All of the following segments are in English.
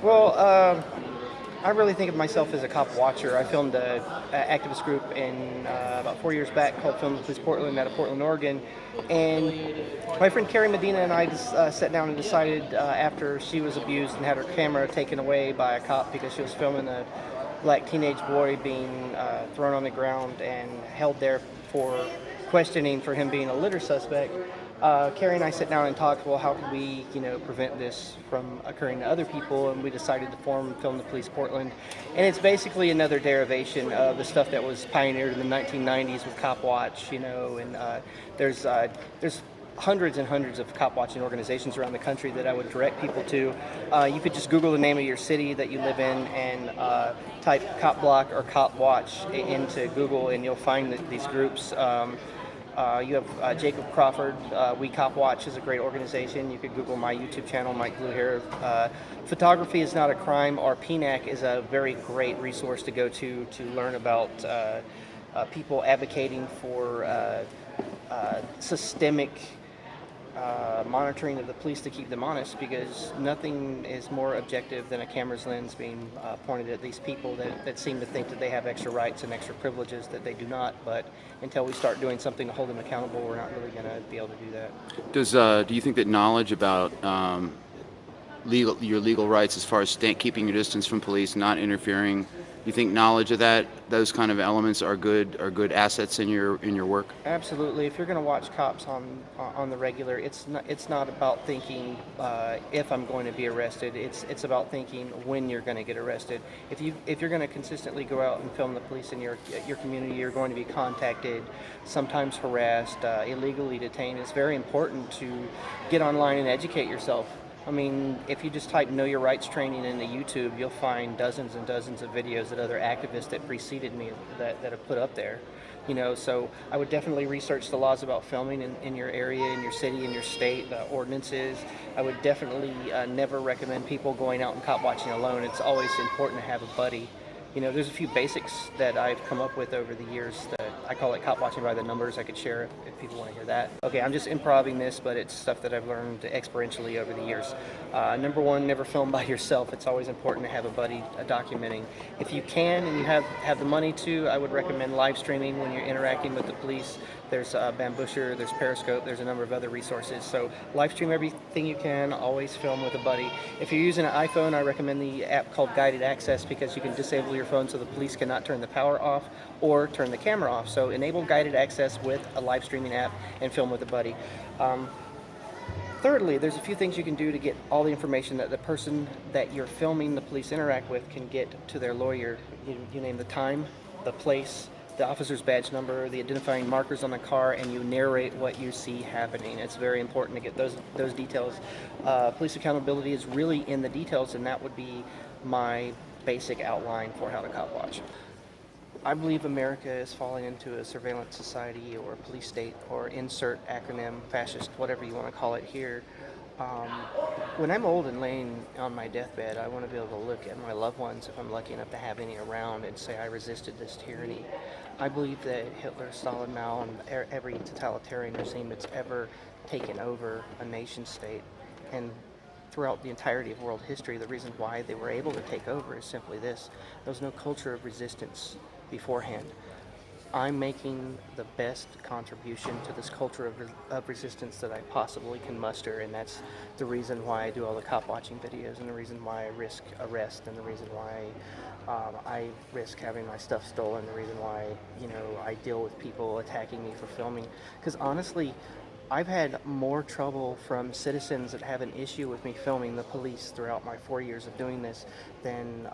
Well, I really think of myself as a cop watcher. I filmed a activist group in about 4 years back called Film the Police Portland out of Portland, Oregon. And my friend Carrie Medina and I just sat down and decided after she was abused and had her camera taken away by a cop because she was filming a black teenage boy being thrown on the ground and held there for questioning for him being a litter suspect. Carrie and I sat down and talked, well, how can we, prevent this from occurring to other people? And we decided to form Film the Police Portland. And it's basically another derivation of the stuff that was pioneered in the 1990s with Cop Watch, and there's hundreds and hundreds of cop watching organizations around the country that I would direct people to. You could just Google the name of your city that you live in and type Cop Block or Cop Watch into Google, and you'll find these groups. You have Jacob Crawford. We Cop Watch is a great organization. You could Google my YouTube channel, Mike BlueHair. Photography is Not a Crime, or PINAC, is a very great resource to go to learn about people advocating for systemic monitoring of the police to keep them honest, because nothing is more objective than a camera's lens being pointed at these people that seem to think that they have extra rights and extra privileges that they do not. But until we start doing something to hold them accountable, we're not really going to be able to do that. Do you think that knowledge about your legal rights as far as keeping your distance from police, not interfering, you think knowledge of those kind of elements are good assets in your work? Absolutely. If you're going to watch cops on the regular, it's not about thinking if I'm going to be arrested. It's about thinking when you're going to get arrested. If you're going to consistently go out and film the police in your community, you're going to be contacted, sometimes harassed, illegally detained. It's very important to get online and educate yourself. I mean, if you just type Know Your Rights training into YouTube, you'll find dozens and dozens of videos that other activists that preceded me that have put up there. So I would definitely research the laws about filming in your area, in your city, in your state, the ordinances. I would definitely never recommend people going out and cop watching alone. It's always important to have a buddy. There's a few basics that I've come up with over the years that I call it cop watching by the numbers. I could share if people want to hear that. Okay, I'm just improvising this, but it's stuff that I've learned experientially over the years. Number one, never film by yourself. It's always important to have a buddy documenting. If you can and you have the money to, I would recommend live streaming when you're interacting with the police. There's Bambusher, there's Periscope, there's a number of other resources. So live stream everything you can, always film with a buddy. If you're using an iPhone, I recommend the app called Guided Access, because you can disable your phone so the police cannot turn the power off or turn the camera off. So enable Guided Access with a live streaming app and film with a buddy. Thirdly, there's a few things you can do to get all the information that the person that you're filming the police interact with can get to their lawyer. You name the time, the place, the officer's badge number, the identifying markers on the car, and you narrate what you see happening. It's very important to get those details. Police accountability is really in the details, and that would be my basic outline for how to cop watch. I believe America is falling into a surveillance society or a police state, or insert acronym, fascist, whatever you want to call it here. When I'm old and laying on my deathbed, I want to be able to look at my loved ones, if I'm lucky enough to have any around, and say I resisted this tyranny. I believe that Hitler, Stalin, Mao, and every totalitarian regime that's ever taken over a nation state, and throughout the entirety of world history, the reason why they were able to take over is simply this: there was no culture of resistance beforehand. I'm making the best contribution to this culture of resistance that I possibly can muster, and that's the reason why I do all the cop watching videos, and the reason why I risk arrest, and the reason why I risk having my stuff stolen, the reason why I deal with people attacking me for filming. Because honestly, I've had more trouble from citizens that have an issue with me filming the police throughout my 4 years of doing this than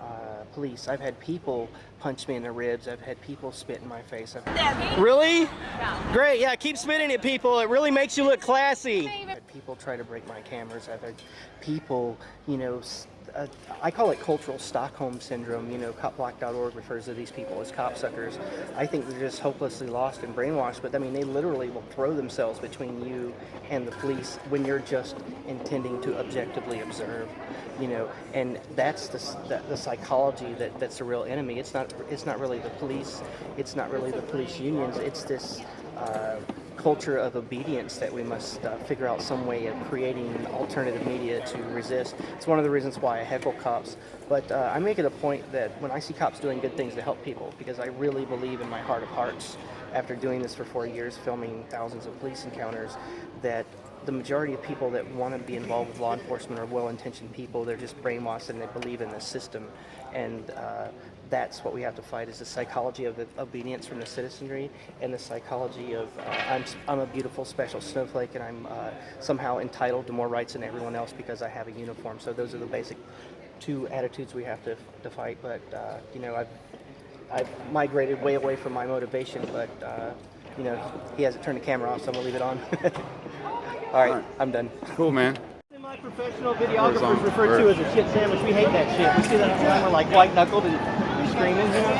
police. I've had people punch me in the ribs. I've had people spit in my face. Really? Yeah. Great. Yeah, keep spitting at people. It really makes you look classy. I've had people try to break my cameras. I've had people, I call it cultural Stockholm syndrome. Copblock.org refers to these people as copsuckers. I think they're just hopelessly lost and brainwashed, but I mean, they literally will throw themselves between you and the police when you're just intending to objectively observe, and that's the psychology that's the real enemy. It's not really the police. It's not really the police unions. It's this culture of obedience that we must figure out some way of creating alternative media to resist. It's one of the reasons why I heckle cops, but I make it a point that when I see cops doing good things to help people, because I really believe in my heart of hearts, after doing this for 4 years, filming thousands of police encounters, that the majority of people that want to be involved with law enforcement are well-intentioned people. They're just brainwashed and they believe in the system, and that's what we have to fight, is the psychology of obedience from the citizenry and the psychology of I'm a beautiful special snowflake and I'm somehow entitled to more rights than everyone else because I have a uniform. So those are the basic two attitudes we have to fight. But you know, I've migrated way away from my motivation, but you know, he hasn't turned the camera off, so I'm gonna leave it on. All right, I'm done. Cool, man. My professional videographer is referred to as a shit sandwich. We hate that shit. We see that all the time. We're like white knuckled and screaming. You know?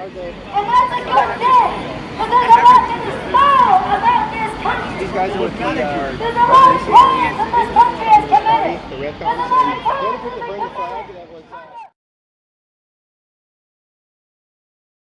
And that's a good thing, because there's a lot to this world about this country. These guys are with the There's a lot of crimes that this country has committed. the red There's a lot of crimes.